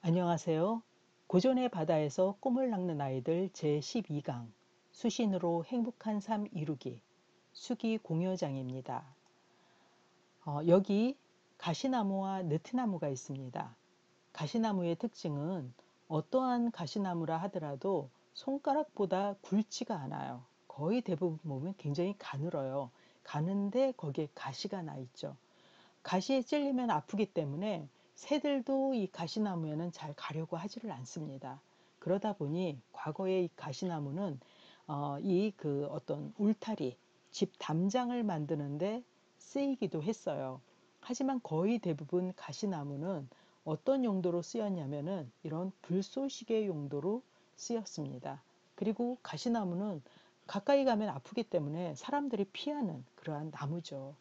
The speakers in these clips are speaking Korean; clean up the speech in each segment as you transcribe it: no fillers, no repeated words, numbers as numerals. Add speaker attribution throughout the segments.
Speaker 1: 안녕하세요. 고전의 바다에서 꿈을 낚는 아이들 제12강 수신으로 행복한 삶 이루기 수기 공여장입니다. 여기 가시나무와 느티나무가 있습니다. 가시나무의 특징은 어떠한 가시나무라 하더라도 손가락보다 굵지가 않아요. 거의 대부분 보면 굉장히 가늘어요. 가는데 거기에 가시가 나 있죠. 가시에 찔리면 아프기 때문에 새들도 이 가시나무에는 잘 가려고 하지를 않습니다. 그러다 보니 과거에 이 가시나무는 이 그 어떤 울타리, 집 담장을 만드는데 쓰이기도 했어요. 하지만 거의 대부분 가시나무는 어떤 용도로 쓰였냐면은 이런 불쏘시개 용도로 쓰였습니다. 그리고 가시나무는 가까이 가면 아프기 때문에 사람들이 피하는 그러한 나무죠.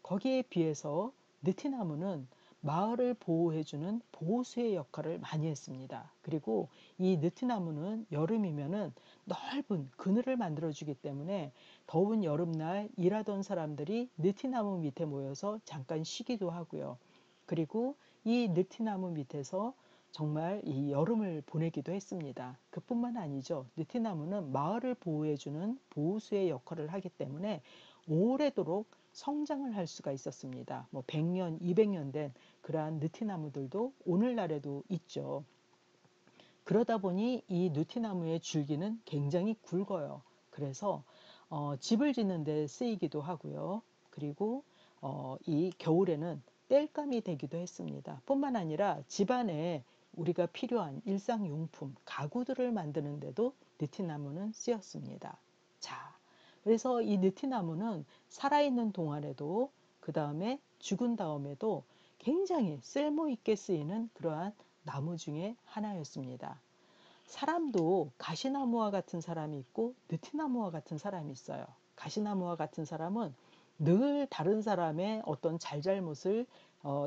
Speaker 1: 거기에 비해서 느티나무는 마을을 보호해주는 보호수의 역할을 많이 했습니다. 그리고 이 느티나무는 여름이면은 넓은 그늘을 만들어주기 때문에 더운 여름날 일하던 사람들이 느티나무 밑에 모여서 잠깐 쉬기도 하고요. 그리고 이 느티나무 밑에서 정말 이 여름을 보내기도 했습니다. 그뿐만 아니죠. 느티나무는 마을을 보호해주는 보호수의 역할을 하기 때문에 오래도록 성장을 할 수가 있었습니다. 뭐 100년, 200년 된 그러한 느티나무들도 오늘날에도 있죠. 그러다 보니 이 느티나무의 줄기는 굉장히 굵어요. 그래서 집을 짓는 데 쓰이기도 하고요. 그리고 이 겨울에는 땔감이 되기도 했습니다. 뿐만 아니라 집안에 우리가 필요한 일상용품, 가구들을 만드는 데도 느티나무는 쓰였습니다. 자, 그래서 이 느티나무는 살아있는 동안에도 그 다음에 죽은 다음에도 굉장히 쓸모있게 쓰이는 그러한 나무 중에 하나였습니다. 사람도 가시나무와 같은 사람이 있고 느티나무와 같은 사람이 있어요. 가시나무와 같은 사람은 늘 다른 사람의 어떤 잘잘못을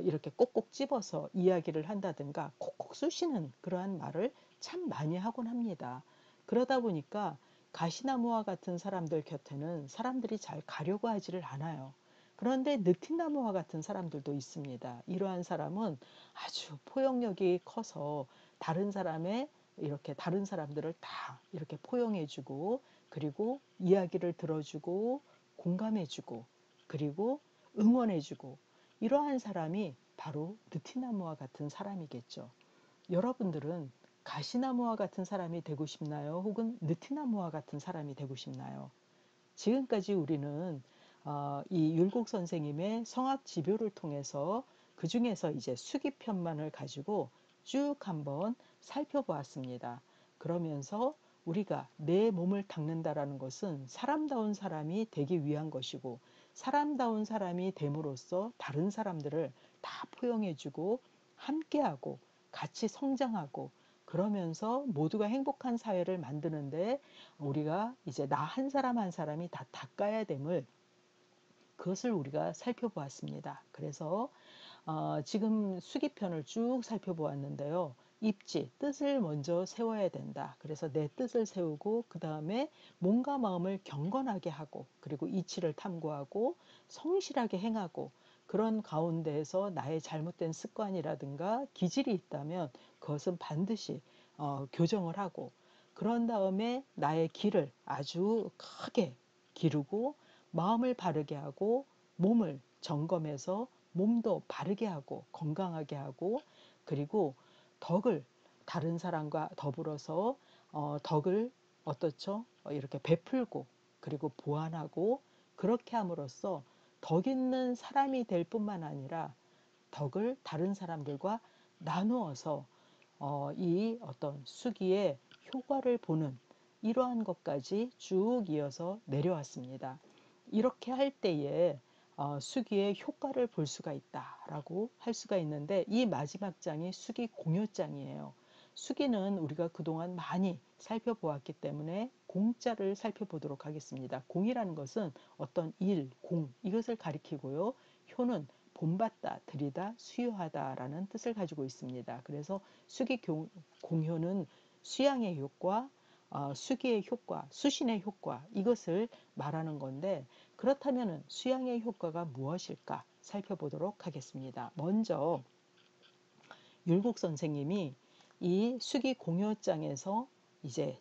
Speaker 1: 이렇게 꼭꼭 집어서 이야기를 한다든가 콕콕 쑤시는 그러한 말을 참 많이 하곤 합니다. 그러다 보니까 가시나무와 같은 사람들 곁에는 사람들이 잘 가려고 하지를 않아요. 그런데 느티나무와 같은 사람들도 있습니다. 이러한 사람은 아주 포용력이 커서 다른 사람의 이렇게 다른 사람들을 다 이렇게 포용해주고 그리고 이야기를 들어주고 공감해주고 그리고 응원해주고 이러한 사람이 바로 느티나무와 같은 사람이겠죠. 여러분들은 가시나무와 같은 사람이 되고 싶나요? 혹은 느티나무와 같은 사람이 되고 싶나요? 지금까지 우리는 이 율곡 선생님의 성악 지표를 통해서 그 중에서 이제 수기편만을 가지고 쭉 한번 살펴보았습니다. 그러면서 우리가 내 몸을 닦는다라는 것은 사람다운 사람이 되기 위한 것이고 사람다운 사람이 됨으로써 다른 사람들을 다 포용해주고 함께하고 같이 성장하고 그러면서 모두가 행복한 사회를 만드는데 우리가 이제 나 한 사람 한 사람이 다 닦아야 됨을 그것을 우리가 살펴보았습니다. 그래서 지금 수기편을 쭉 살펴보았는데요. 입지, 뜻을 먼저 세워야 된다. 그래서 내 뜻을 세우고 그 다음에 몸과 마음을 경건하게 하고 그리고 이치를 탐구하고 성실하게 행하고 그런 가운데에서 나의 잘못된 습관이라든가 기질이 있다면 그것은 반드시 교정을 하고 그런 다음에 나의 길을 아주 크게 기르고 마음을 바르게 하고 몸을 점검해서 몸도 바르게 하고 건강하게 하고 그리고 덕을 다른 사람과 더불어서 덕을 어떻죠? 이렇게 베풀고 그리고 보완하고 그렇게 함으로써 덕 있는 사람이 될 뿐만 아니라 덕을 다른 사람들과 나누어서 이 어떤 수기의 효과를 보는 이러한 것까지 쭉 이어서 내려왔습니다. 이렇게 할 때에 수기의 효과를 볼 수가 있다라고 할 수가 있는데 이 마지막 장이 수기 공효장이에요. 수기는 우리가 그동안 많이 살펴보았기 때문에 공자를 살펴보도록 하겠습니다. 공이라는 것은 어떤 일, 공 이것을 가리키고요. 효는 본받다, 들이다, 수여하다라는 뜻을 가지고 있습니다. 그래서 수기 공효는 수양의 효과, 수기의 효과, 수신의 효과 이것을 말하는 건데 그렇다면 수양의 효과가 무엇일까 살펴보도록 하겠습니다. 먼저 율곡 선생님이 이 수기공효장에서 이제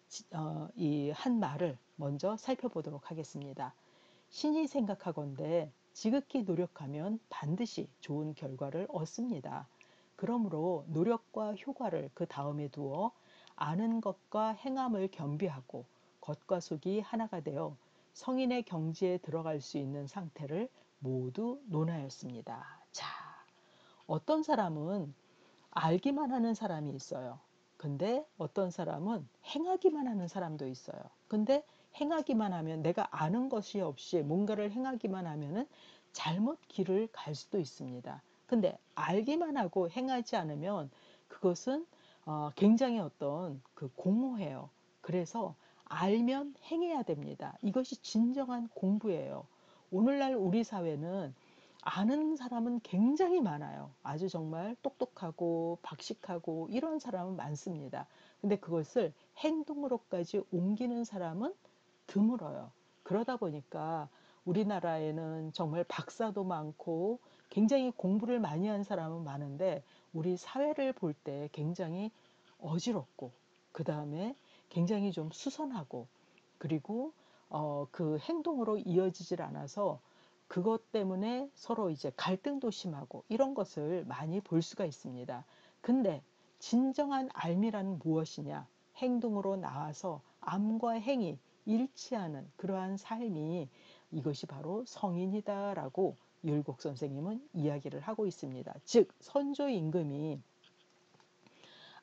Speaker 1: 이 한 말을 먼저 살펴보도록 하겠습니다. 신이 생각하건대 지극히 노력하면 반드시 좋은 결과를 얻습니다. 그러므로 노력과 효과를 그 다음에 두어 아는 것과 행함을 겸비하고 겉과 속이 하나가 되어 성인의 경지에 들어갈 수 있는 상태를 모두 논하였습니다. 자, 어떤 사람은 알기만 하는 사람이 있어요. 근데 어떤 사람은 행하기만 하는 사람도 있어요. 근데 행하기만 하면, 내가 아는 것이 없이 뭔가를 행하기만 하면은 잘못 길을 갈 수도 있습니다. 근데 알기만 하고 행하지 않으면 그것은 굉장히 어떤 그 공허해요. 그래서 알면 행해야 됩니다. 이것이 진정한 공부예요. 오늘날 우리 사회는 아는 사람은 굉장히 많아요. 아주 정말 똑똑하고 박식하고 이런 사람은 많습니다. 근데 그것을 행동으로까지 옮기는 사람은 드물어요. 그러다 보니까 우리나라에는 정말 박사도 많고 굉장히 공부를 많이 한 사람은 많은데, 우리 사회를 볼 때 굉장히 어지럽고, 그 다음에 굉장히 좀 수선하고, 그리고 그 행동으로 이어지질 않아서 그것 때문에 서로 이제 갈등도 심하고 이런 것을 많이 볼 수가 있습니다. 근데 진정한 알미란 무엇이냐? 행동으로 나와서 암과 행이 일치하는 그러한 삶이, 이것이 바로 성인이다라고 율곡 선생님은 이야기를 하고 있습니다. 즉 선조 임금이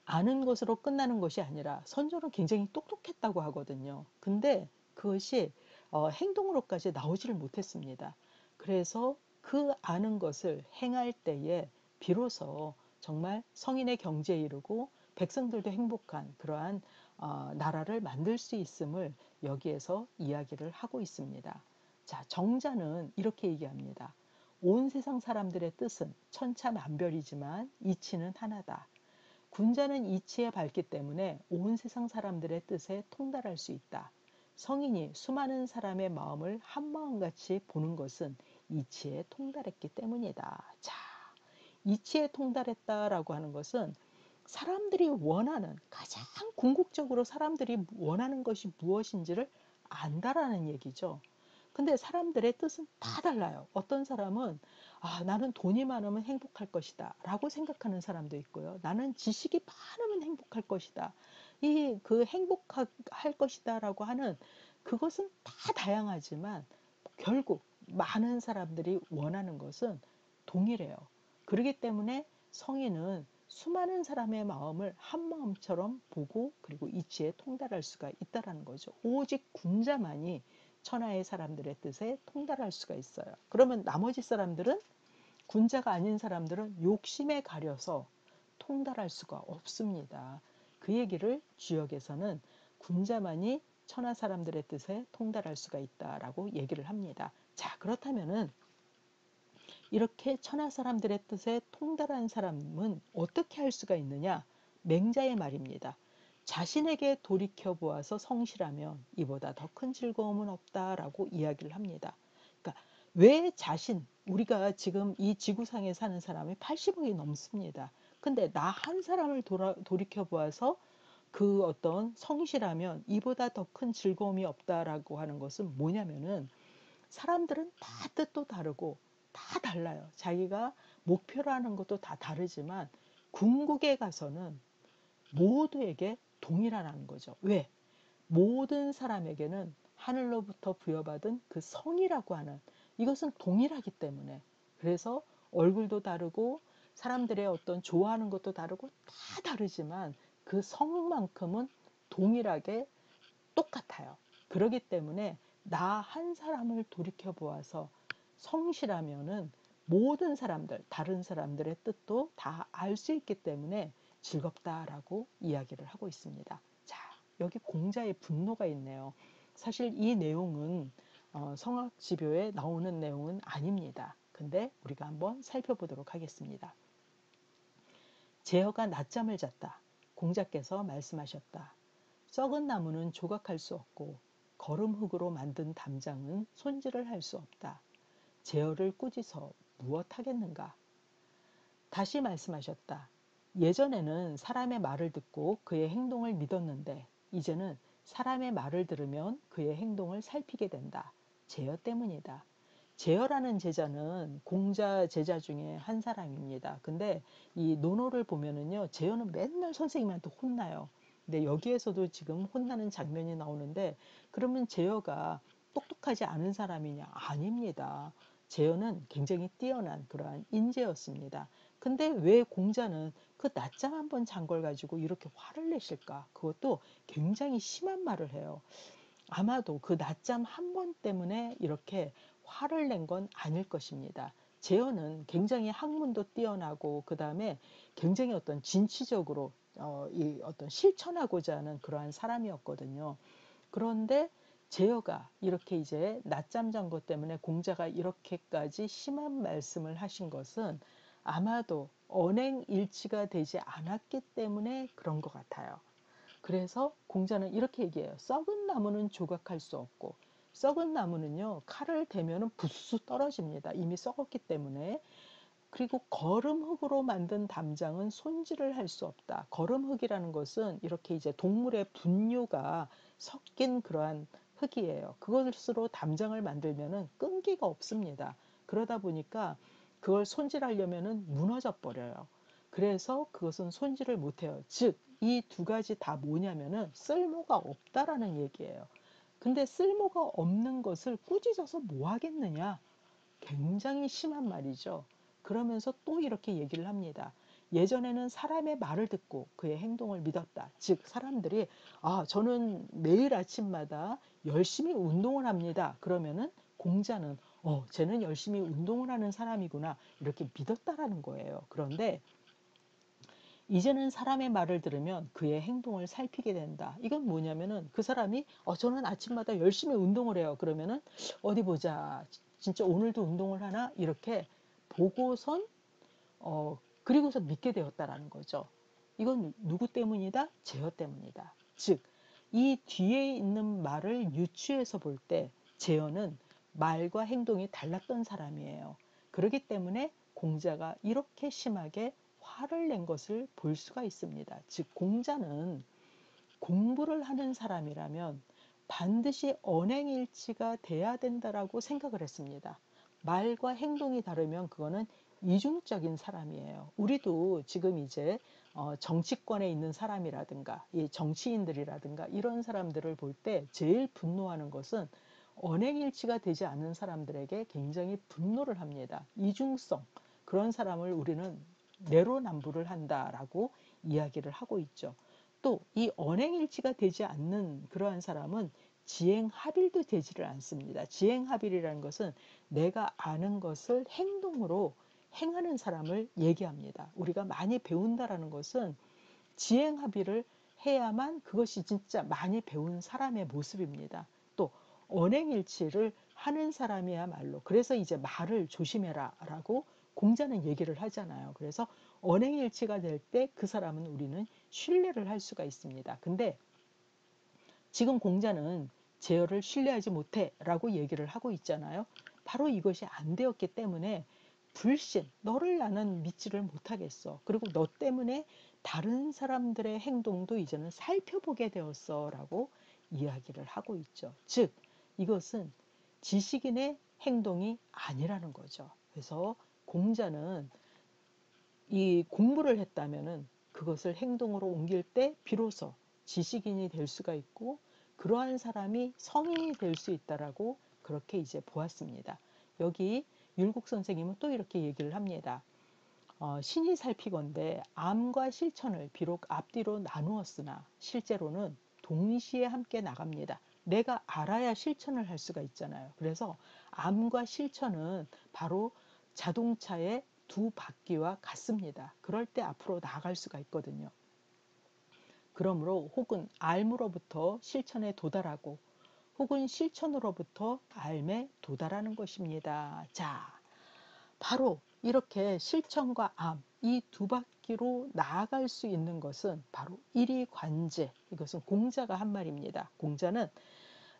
Speaker 1: 아는 것으로 끝나는 것이 아니라, 선조는 굉장히 똑똑했다고 하거든요. 근데 그것이 행동으로까지 나오지를 못했습니다. 그래서 그 아는 것을 행할 때에 비로소 정말 성인의 경지에 이르고 백성들도 행복한 그러한 나라를 만들 수 있음을 여기에서 이야기를 하고 있습니다. 자, 정자는 이렇게 얘기합니다. 온 세상 사람들의 뜻은 천차만별이지만 이치는 하나다. 군자는 이치에 밝기 때문에 온 세상 사람들의 뜻에 통달할 수 있다. 성인이 수많은 사람의 마음을 한마음같이 보는 것은 이치에 통달했기 때문이다. 자, 이치에 통달했다라고 하는 것은 사람들이 원하는, 가장 궁극적으로 사람들이 원하는 것이 무엇인지를 안다라는 얘기죠. 근데 사람들의 뜻은 다 달라요. 어떤 사람은 나는 돈이 많으면 행복할 것이다 라고 생각하는 사람도 있고요. 나는 지식이 많으면 행복할 것이다. 이 그 행복할 것이다 라고 하는 그것은 다 다양하지만 결국 많은 사람들이 원하는 것은 동일해요. 그렇기 때문에 성인은 수많은 사람의 마음을 한 마음처럼 보고 그리고 이치에 통달할 수가 있다는 거죠. 오직 군자만이 천하의 사람들의 뜻에 통달할 수가 있어요. 그러면 나머지 사람들은, 군자가 아닌 사람들은 욕심에 가려서 통달할 수가 없습니다. 그 얘기를 주역에서는 군자만이 천하 사람들의 뜻에 통달할 수가 있다라고 얘기를 합니다. 자, 그렇다면은 이렇게 천하 사람들의 뜻에 통달한 사람은 어떻게 할 수가 있느냐? 맹자의 말입니다. 자신에게 돌이켜 보아서 성실하면 이보다 더 큰 즐거움은 없다라고 이야기를 합니다. 그러니까 왜 우리가 지금 이 지구상에 사는 사람이 80억이 넘습니다. 근데 나 한 사람을 돌이켜 보아서 그 어떤 성실하면 이보다 더 큰 즐거움이 없다라고 하는 것은 뭐냐면은, 사람들은 다 뜻도 다르고 다 달라요. 자기가 목표라는 것도 다 다르지만 궁극에 가서는 모두에게 동일하다는 거죠. 왜? 모든 사람에게는 하늘로부터 부여받은 그 성이라고 하는, 이것은 동일하기 때문에. 그래서 얼굴도 다르고 사람들의 어떤 좋아하는 것도 다르고 다 다르지만 그 성만큼은 동일하게 똑같아요. 그렇기 때문에 나 한 사람을 돌이켜 보아서 성실하면은 모든 사람들, 다른 사람들의 뜻도 다 알 수 있기 때문에 즐겁다라고 이야기를 하고 있습니다. 자, 여기 공자의 분노가 있네요. 사실 이 내용은 성악지묘에 나오는 내용은 아닙니다. 근데 우리가 한번 살펴보도록 하겠습니다. 제어가 낮잠을 잤다. 공자께서 말씀하셨다. 썩은 나무는 조각할 수 없고 거름흙으로 만든 담장은 손질을 할 수 없다. 제어를 꾸짖어 무엇하겠는가? 다시 말씀하셨다. 예전에는 사람의 말을 듣고 그의 행동을 믿었는데 이제는 사람의 말을 들으면 그의 행동을 살피게 된다. 제어 때문이다. 제어라는 제자는 공자 제자 중에 한 사람입니다. 근데 이 논어를 보면은요, 제어는 맨날 선생님한테 혼나요. 근데 여기에서도 지금 혼나는 장면이 나오는데, 그러면 제어가 똑똑하지 않은 사람이냐? 아닙니다. 제어는 굉장히 뛰어난 그러한 인재였습니다. 근데 왜 공자는 그 낮잠 한 번 잔 걸 가지고 이렇게 화를 내실까? 그것도 굉장히 심한 말을 해요. 아마도 그 낮잠 한 번 때문에 이렇게 화를 낸 건 아닐 것입니다. 재현은 굉장히 학문도 뛰어나고 그 다음에 굉장히 어떤 진취적으로 이 어떤 실천하고자 하는 그러한 사람이었거든요. 그런데 제어가 이렇게 이제 낮잠 잔 것 때문에 공자가 이렇게까지 심한 말씀을 하신 것은 아마도 언행일치가 되지 않았기 때문에 그런 것 같아요. 그래서 공자는 이렇게 얘기해요. 썩은 나무는 조각할 수 없고, 썩은 나무는요, 칼을 대면은 부스스 떨어집니다. 이미 썩었기 때문에. 그리고 거름흙으로 만든 담장은 손질을 할 수 없다. 거름흙이라는 것은 이렇게 이제 동물의 분뇨가 섞인 그러한 흙이에요. 그것으로 담장을 만들면은 끈기가 없습니다. 그러다 보니까 그걸 손질하려면은 무너져 버려요. 그래서 그것은 손질을 못해요. 즉, 이 두 가지 다 뭐냐면은 쓸모가 없다라는 얘기예요. 근데 쓸모가 없는 것을 꾸짖어서 뭐 하겠느냐? 굉장히 심한 말이죠. 그러면서 또 이렇게 얘기를 합니다. 예전에는 사람의 말을 듣고 그의 행동을 믿었다. 즉, 사람들이, 저는 매일 아침마다 열심히 운동을 합니다. 그러면은 공자는, 쟤는 열심히 운동을 하는 사람이구나. 이렇게 믿었다라는 거예요. 그런데 이제는 사람의 말을 들으면 그의 행동을 살피게 된다. 이건 뭐냐면은 그 사람이 저는 아침마다 열심히 운동을 해요. 그러면은 어디 보자. 진짜 오늘도 운동을 하나? 이렇게 보고선 그리고서 믿게 되었다라는 거죠. 이건 누구 때문이다? 제어 때문이다. 즉, 이 뒤에 있는 말을 유추해서 볼 때 제어는 말과 행동이 달랐던 사람이에요. 그렇기 때문에 공자가 이렇게 심하게 화를 낸 것을 볼 수가 있습니다. 즉, 공자는 공부를 하는 사람이라면 반드시 언행일치가 돼야 된다라고 생각을 했습니다. 말과 행동이 다르면 그거는 이중적인 사람이에요. 우리도 지금 이제 정치권에 있는 사람이라든가 이 정치인들이라든가 이런 사람들을 볼 때 제일 분노하는 것은 언행일치가 되지 않는 사람들에게 굉장히 분노를 합니다. 이중성, 그런 사람을 우리는 내로남불을 한다라고 이야기를 하고 있죠. 또 이 언행일치가 되지 않는 그러한 사람은 지행합일도 되지를 않습니다. 지행합일이라는 것은 내가 아는 것을 행동으로 행하는 사람을 얘기합니다. 우리가 많이 배운다라는 것은 지행합의를 해야만 그것이 진짜 많이 배운 사람의 모습입니다. 또 언행일치를 하는 사람이야말로, 그래서 이제 말을 조심해라 라고 공자는 얘기를 하잖아요. 그래서 언행일치가 될 때 그 사람은 우리는 신뢰를 할 수가 있습니다. 근데 지금 공자는 제어를 신뢰하지 못해 라고 얘기를 하고 있잖아요. 바로 이것이 안 되었기 때문에 불신, 너를 나는 믿지를 못하겠어. 그리고 너 때문에 다른 사람들의 행동도 이제는 살펴보게 되었어 라고 이야기를 하고 있죠. 즉, 이것은 지식인의 행동이 아니라는 거죠. 그래서 공자는 이 공부를 했다면은 그것을 행동으로 옮길 때 비로소 지식인이 될 수가 있고 그러한 사람이 성인이 될 수 있다라고 그렇게 이제 보았습니다. 여기 율곡 선생님은 또 이렇게 얘기를 합니다. 신이 살피건대 암과 실천을 비록 앞뒤로 나누었으나 실제로는 동시에 함께 나갑니다. 내가 알아야 실천을 할 수가 있잖아요. 그래서 암과 실천은 바로 자동차의 두 바퀴와 같습니다. 그럴 때 앞으로 나아갈 수가 있거든요. 그러므로 혹은 알무로부터 실천에 도달하고 혹은 실천으로부터 알에 도달하는 것입니다. 자, 바로 이렇게 실천과 암, 이 두 바퀴로 나아갈 수 있는 것은 바로 일이관제. 이것은 공자가 한 말입니다. 공자는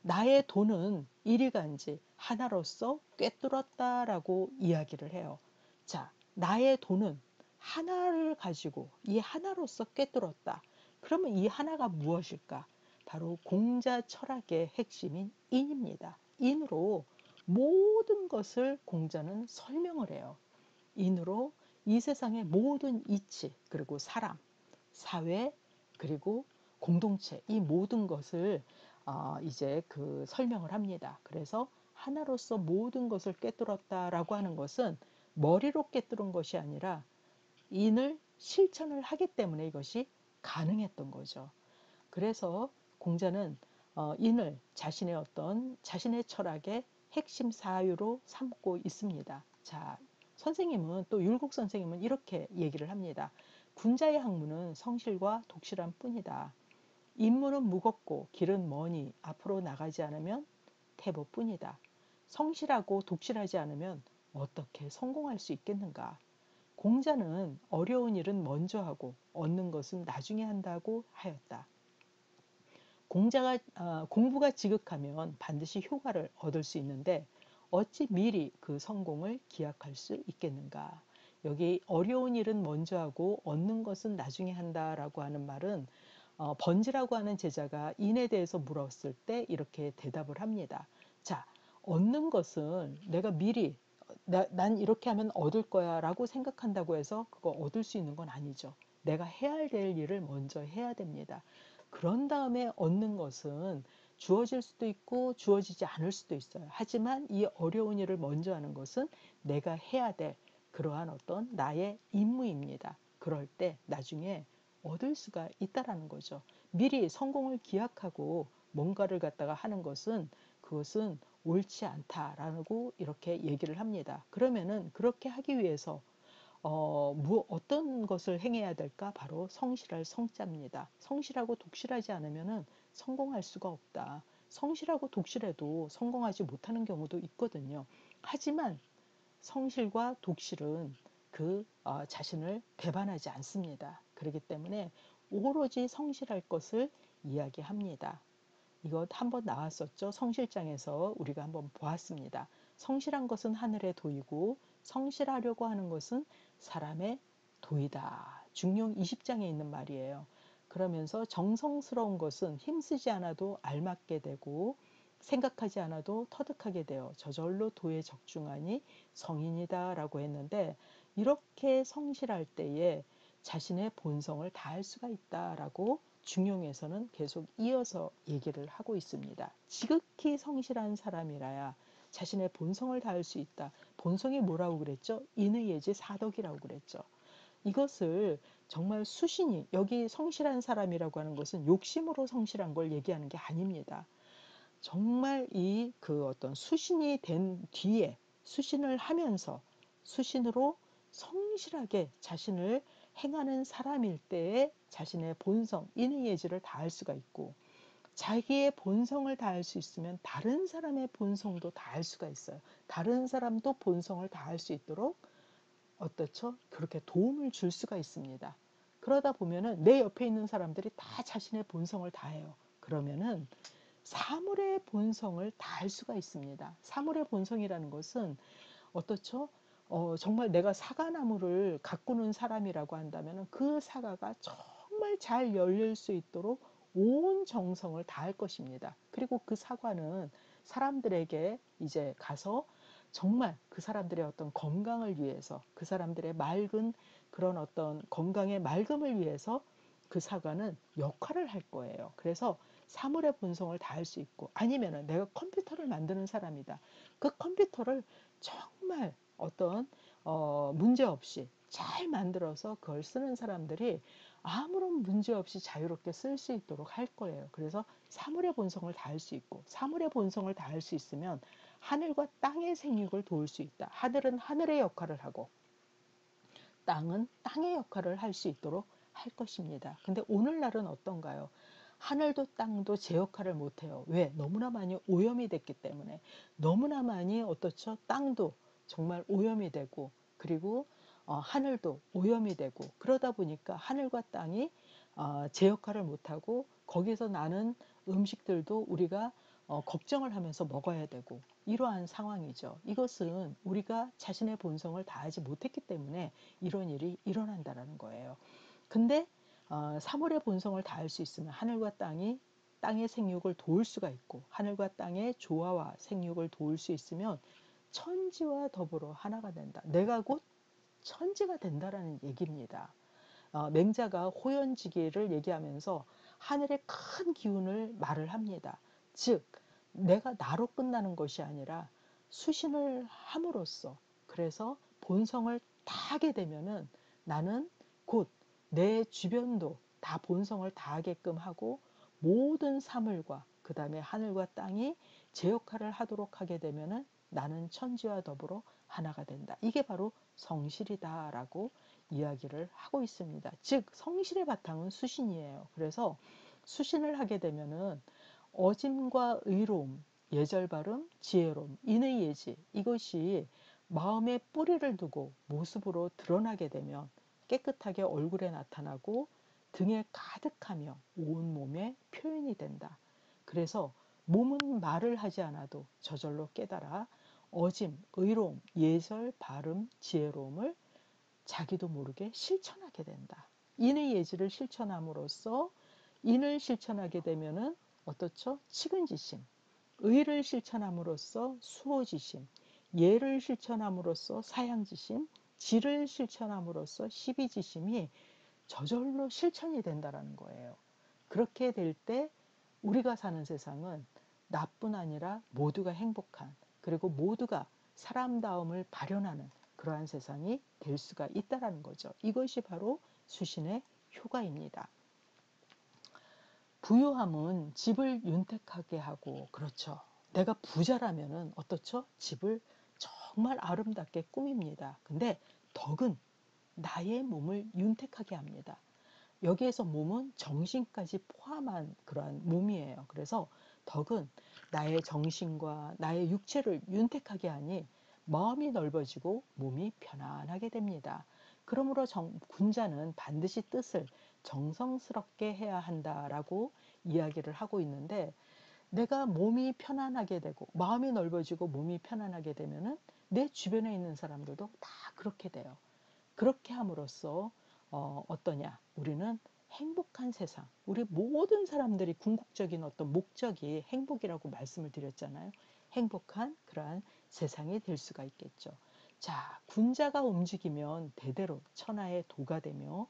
Speaker 1: 나의 돈은 일이간지 하나로서 꿰뚫었다라고 이야기를 해요. 자, 나의 돈은 하나를 가지고 이 하나로서 꿰뚫었다. 그러면 이 하나가 무엇일까? 바로 공자 철학의 핵심인 인입니다. 인으로 모든 것을 공자는 설명을 해요. 인으로 이 세상의 모든 이치, 그리고 사람, 사회, 그리고 공동체, 이 모든 것을 이제 그 설명을 합니다. 그래서 하나로서 모든 것을 꿰뚫었다라고 하는 것은 머리로 꿰뚫은 것이 아니라 인을 실천을 하기 때문에 이것이 가능했던 거죠. 그래서 공자는 인을 자신의 자신의 철학의 핵심 사유로 삼고 있습니다. 자, 선생님은 또 율곡 선생님은 이렇게 얘기를 합니다. 군자의 학문은 성실과 독실한 뿐이다. 임무는 무겁고 길은 머니 앞으로 나가지 않으면 태보뿐이다. 성실하고 독실하지 않으면 어떻게 성공할 수 있겠는가? 공자는 어려운 일은 먼저 하고 얻는 것은 나중에 한다고 하였다. 공부가 지극하면 반드시 효과를 얻을 수 있는데 어찌 미리 그 성공을 기약할 수 있겠는가? 여기 어려운 일은 먼저 하고 얻는 것은 나중에 한다라고 하는 말은 번지라고 하는 제자가 인에 대해서 물었을 때 이렇게 대답을 합니다. 자, 얻는 것은 내가 미리 난 이렇게 하면 얻을 거야 라고 생각한다고 해서 그거 얻을 수 있는 건 아니죠. 내가 해야 될 일을 먼저 해야 됩니다. 그런 다음에 얻는 것은 주어질 수도 있고 주어지지 않을 수도 있어요. 하지만 이 어려운 일을 먼저 하는 것은 내가 해야 될 그러한 어떤 나의 임무입니다. 그럴 때 나중에 얻을 수가 있다라는 거죠. 미리 성공을 기약하고 뭔가를 갖다가 하는 것은 그것은 옳지 않다라고 이렇게 얘기를 합니다. 그러면은 그렇게 하기 위해서 어떤 것을 행해야 될까? 바로 성실할 성자입니다. 성실하고 독실하지 않으면 성공할 수가 없다. 성실하고 독실해도 성공하지 못하는 경우도 있거든요. 하지만 성실과 독실은 그 자신을 배반하지 않습니다. 그렇기 때문에 오로지 성실할 것을 이야기합니다. 이것 한번 나왔었죠. 성실장에서 우리가 한번 보았습니다. 성실한 것은 하늘의 도이고 성실하려고 하는 것은 사람의 도이다. 중용 20장에 있는 말이에요. 그러면서 정성스러운 것은 힘쓰지 않아도 알맞게 되고 생각하지 않아도 터득하게 되어 저절로 도에 적중하니 성인이다 라고 했는데 이렇게 성실할 때에 자신의 본성을 다할 수가 있다라고 중용에서는 계속 이어서 얘기를 하고 있습니다. 지극히 성실한 사람이라야 자신의 본성을 다할 수 있다. 본성이 뭐라고 그랬죠? 인의 예지 사덕이라고 그랬죠. 이것을 정말 수신이 여기 성실한 사람이라고 하는 것은 욕심으로 성실한 걸 얘기하는 게 아닙니다. 정말 이 그 어떤 수신이 된 뒤에 수신을 하면서 수신으로 성실하게 자신을 행하는 사람일 때에 자신의 본성, 인의 예지를 다할 수가 있고 자기의 본성을 다할 수 있으면 다른 사람의 본성도 다할 수가 있어요. 다른 사람도 본성을 다할 수 있도록 어떻죠? 그렇게 도움을 줄 수가 있습니다. 그러다 보면은 내 옆에 있는 사람들이 다 자신의 본성을 다해요. 그러면은 사물의 본성을 다할 수가 있습니다. 사물의 본성이라는 것은 어떻죠? 정말 내가 사과나무를 가꾸는 사람이라고 한다면 그 사과가 정말 잘 열릴 수 있도록 온 정성을 다할 것입니다. 그리고 그 사과는 사람들에게 이제 가서 정말 그 사람들의 어떤 건강을 위해서 그 사람들의 맑은 그런 어떤 건강의 맑음을 위해서 그 사과는 역할을 할 거예요. 그래서 사물의 본성을 다할 수 있고 아니면은 내가 컴퓨터를 만드는 사람이다. 그 컴퓨터를 정말 어떤 문제 없이 잘 만들어서 그걸 쓰는 사람들이 아무런 문제 없이 자유롭게 쓸 수 있도록 할 거예요. 그래서 사물의 본성을 다할 수 있고 사물의 본성을 다할 수 있으면 하늘과 땅의 생육을 도울 수 있다. 하늘은 하늘의 역할을 하고 땅은 땅의 역할을 할 수 있도록 할 것입니다. 근데 오늘날은 어떤가요? 하늘도 땅도 제 역할을 못해요. 왜? 너무나 많이 오염이 됐기 때문에. 너무나 많이 어떻죠? 땅도 정말 오염이 되고 그리고 하늘도 오염이 되고 그러다 보니까 하늘과 땅이 제 역할을 못하고 거기서 나는 음식들도 우리가 걱정을 하면서 먹어야 되고 이러한 상황이죠. 이것은 우리가 자신의 본성을 다하지 못했기 때문에 이런 일이 일어난다라는 거예요. 근데 사물의 본성을 다할 수 있으면 하늘과 땅이 땅의 생육을 도울 수가 있고 하늘과 땅의 조화와 생육을 도울 수 있으면 천지와 더불어 하나가 된다. 내가 곧 천지가 된다라는 얘기입니다. 맹자가 호연지기를 얘기하면서 하늘의 큰 기운을 말을 합니다. 즉 내가 나로 끝나는 것이 아니라 수신을 함으로써 그래서 본성을 다하게 되면은 나는 곧 내 주변도 다 본성을 다하게끔 하고 모든 사물과 그 다음에 하늘과 땅이 제 역할을 하도록 하게 되면은 나는 천지와 더불어 하나가 된다. 이게 바로 성실이다라고 이야기를 하고 있습니다. 즉 성실의 바탕은 수신이에요. 그래서 수신을 하게 되면은 어짐과 의로움, 예절 바름, 지혜로움, 인의 예지 이것이 마음에 뿌리를 두고 모습으로 드러나게 되면 깨끗하게 얼굴에 나타나고 등에 가득하며 온몸에 표현이 된다. 그래서 몸은 말을 하지 않아도 저절로 깨달아 어짐, 의로움, 예절, 바름, 지혜로움을 자기도 모르게 실천하게 된다. 인의 예지를 실천함으로써 인을 실천하게 되면은 어떻죠? 측은지심, 의를 실천함으로써 수호지심, 예를 실천함으로써 사양지심, 지를 실천함으로써 시비지심이 저절로 실천이 된다라는 거예요. 그렇게 될 때 우리가 사는 세상은 나뿐 아니라 모두가 행복한 그리고 모두가 사람다움을 발현하는 그러한 세상이 될 수가 있다라는 거죠. 이것이 바로 수신의 효과입니다. 부유함은 집을 윤택하게 하고 그렇죠. 내가 부자라면은 어떻죠? 집을 정말 아름답게 꾸밉니다. 근데 덕은 나의 몸을 윤택하게 합니다. 여기에서 몸은 정신까지 포함한 그러한 몸이에요. 그래서 덕은 나의 정신과 나의 육체를 윤택하게 하니 마음이 넓어지고 몸이 편안하게 됩니다. 그러므로 군자는 반드시 뜻을 정성스럽게 해야 한다라고 이야기를 하고 있는데 내가 몸이 편안하게 되고 마음이 넓어지고 몸이 편안하게 되면은 내 주변에 있는 사람들도 다 그렇게 돼요. 그렇게 함으로써 어떠냐? 우리는 행복한 세상. 우리 모든 사람들이 궁극적인 어떤 목적이 행복이라고 말씀을 드렸잖아요. 행복한 그러한 세상이 될 수가 있겠죠. 자, 군자가 움직이면 대대로 천하의 도가 되며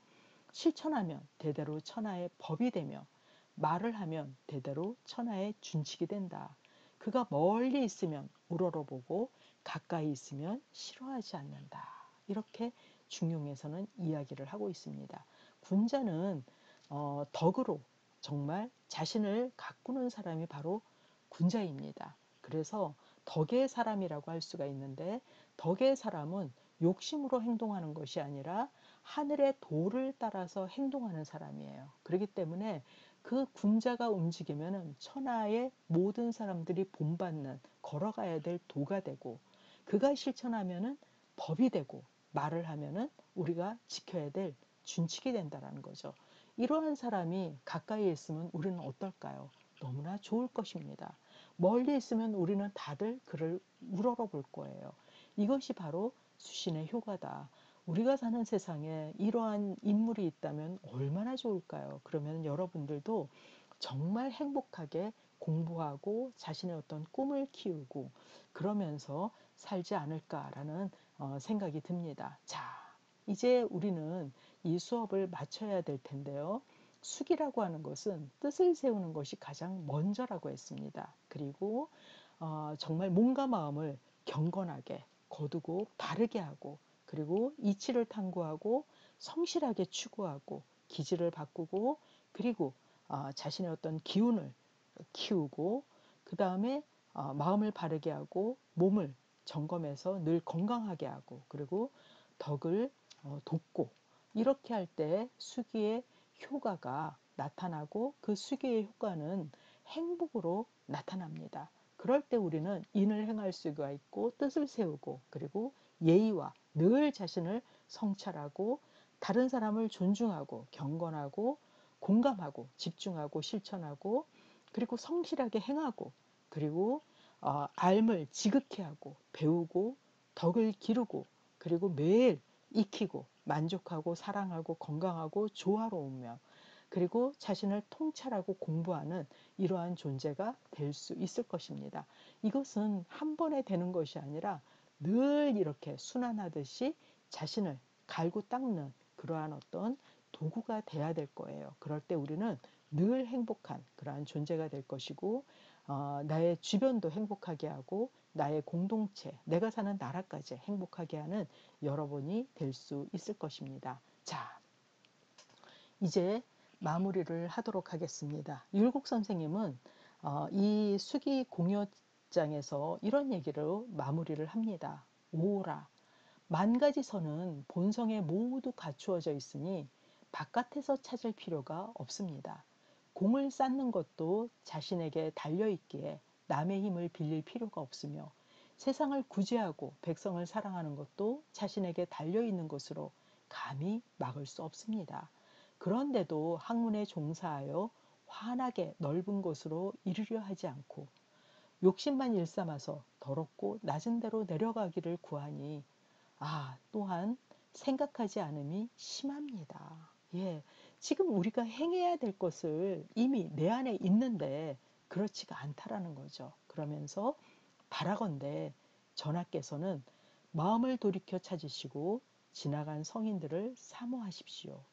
Speaker 1: 실천하면 대대로 천하의 법이 되며 말을 하면 대대로 천하의 준칙이 된다. 그가 멀리 있으면 우러러보고 가까이 있으면 싫어하지 않는다. 이렇게 중용에서는 이야기를 하고 있습니다. 군자는 덕으로 정말 자신을 가꾸는 사람이 바로 군자입니다. 그래서 덕의 사람이라고 할 수가 있는데 덕의 사람은 욕심으로 행동하는 것이 아니라 하늘의 도를 따라서 행동하는 사람이에요. 그렇기 때문에 그 군자가 움직이면 천하의 모든 사람들이 본받는 걸어가야 될 도가 되고 그가 실천하면 법이 되고 말을 하면은 우리가 지켜야 될 준칙이 된다라는 거죠. 이러한 사람이 가까이 있으면 우리는 어떨까요? 너무나 좋을 것입니다. 멀리 있으면 우리는 다들 그를 우러러볼 거예요. 이것이 바로 수신의 효과다. 우리가 사는 세상에 이러한 인물이 있다면 얼마나 좋을까요? 그러면 여러분들도 정말 행복하게 공부하고 자신의 어떤 꿈을 키우고 그러면서 살지 않을까라는 생각이 듭니다. 자, 이제 우리는 이 수업을 마쳐야 될 텐데요. 숙이라고 하는 것은 뜻을 세우는 것이 가장 먼저라고 했습니다. 그리고 정말 몸과 마음을 경건하게 거두고 바르게 하고 그리고 이치를 탐구하고 성실하게 추구하고 기질을 바꾸고 그리고 자신의 어떤 기운을 키우고 그 다음에 마음을 바르게 하고 몸을 점검해서 늘 건강하게 하고 그리고 덕을 돕고 이렇게 할 때 수기의 효과가 나타나고 그 수기의 효과는 행복으로 나타납니다. 그럴 때 우리는 인을 행할 수가 있고 뜻을 세우고 그리고 예의와 늘 자신을 성찰하고 다른 사람을 존중하고 경건하고 공감하고 집중하고 실천하고 그리고 성실하게 행하고 그리고 알을 지극히 하고 배우고 덕을 기르고 그리고 매일 익히고 만족하고 사랑하고 건강하고 조화로우며 그리고 자신을 통찰하고 공부하는 이러한 존재가 될 수 있을 것입니다. 이것은 한 번에 되는 것이 아니라 늘 이렇게 순환하듯이 자신을 갈고 닦는 그러한 어떤 도구가 돼야 될 거예요. 그럴 때 우리는 늘 행복한 그러한 존재가 될 것이고 나의 주변도 행복하게 하고 나의 공동체, 내가 사는 나라까지 행복하게 하는 여러분이 될 수 있을 것입니다. 자, 이제 마무리를 하도록 하겠습니다. 율곡 선생님은 이 수기 공여장에서 이런 얘기로 마무리를 합니다. 오라, 만 가지 선은 본성에 모두 갖추어져 있으니 바깥에서 찾을 필요가 없습니다. 공을 쌓는 것도 자신에게 달려있기에 남의 힘을 빌릴 필요가 없으며 세상을 구제하고 백성을 사랑하는 것도 자신에게 달려있는 것으로 감히 막을 수 없습니다. 그런데도 학문에 종사하여 환하게 넓은 곳으로 이르려 하지 않고 욕심만 일삼아서 더럽고 낮은 데로 내려가기를 구하니 또한 생각하지 않음이 심합니다. 예, 지금 우리가 행해야 될 것을 이미 내 안에 있는데 그렇지가 않다라는 거죠. 그러면서 바라건대 전하께서는 마음을 돌이켜 찾으시고 지나간 성인들을 사모하십시오.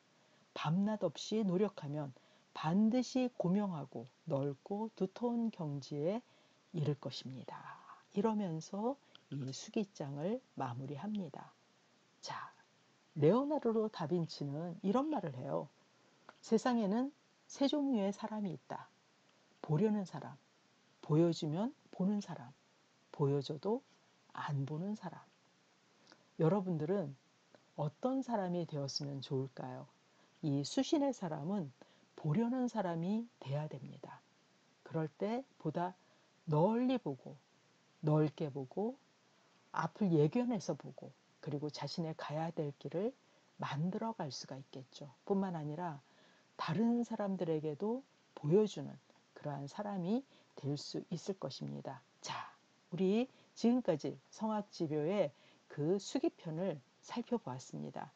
Speaker 1: 밤낮 없이 노력하면 반드시 고명하고 넓고 두터운 경지에 이를 것입니다. 이러면서 이 수기장을 마무리합니다. 자, 레오나르도 다빈치는 이런 말을 해요. 세상에는 세 종류의 사람이 있다. 보려는 사람, 보여주면 보는 사람, 보여줘도 안 보는 사람. 여러분들은 어떤 사람이 되었으면 좋을까요? 이 수신의 사람은 보려는 사람이 돼야 됩니다. 그럴 때 보다 널리 보고 넓게 보고 앞을 예견해서 보고 그리고 자신의 가야 될 길을 만들어 갈 수가 있겠죠. 뿐만 아니라 다른 사람들에게도 보여주는 그러한 사람이 될 수 있을 것입니다. 자, 우리 지금까지 성악지묘의 그 수기편을 살펴보았습니다.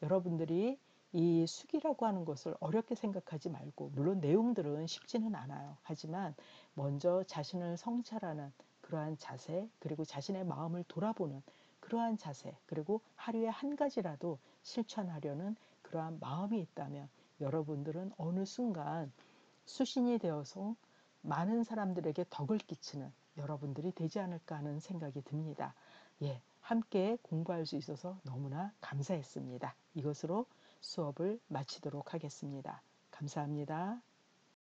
Speaker 1: 여러분들이 이 수기라고 하는 것을 어렵게 생각하지 말고 물론 내용들은 쉽지는 않아요. 하지만 먼저 자신을 성찰하는 그러한 자세 그리고 자신의 마음을 돌아보는 그러한 자세 그리고 하루에 한 가지라도 실천하려는 그러한 마음이 있다면 여러분들은 어느 순간 수신이 되어서 많은 사람들에게 덕을 끼치는 여러분들이 되지 않을까 하는 생각이 듭니다. 예, 함께 공부할 수 있어서 너무나 감사했습니다. 이것으로 수업을 마치도록 하겠습니다. 감사합니다.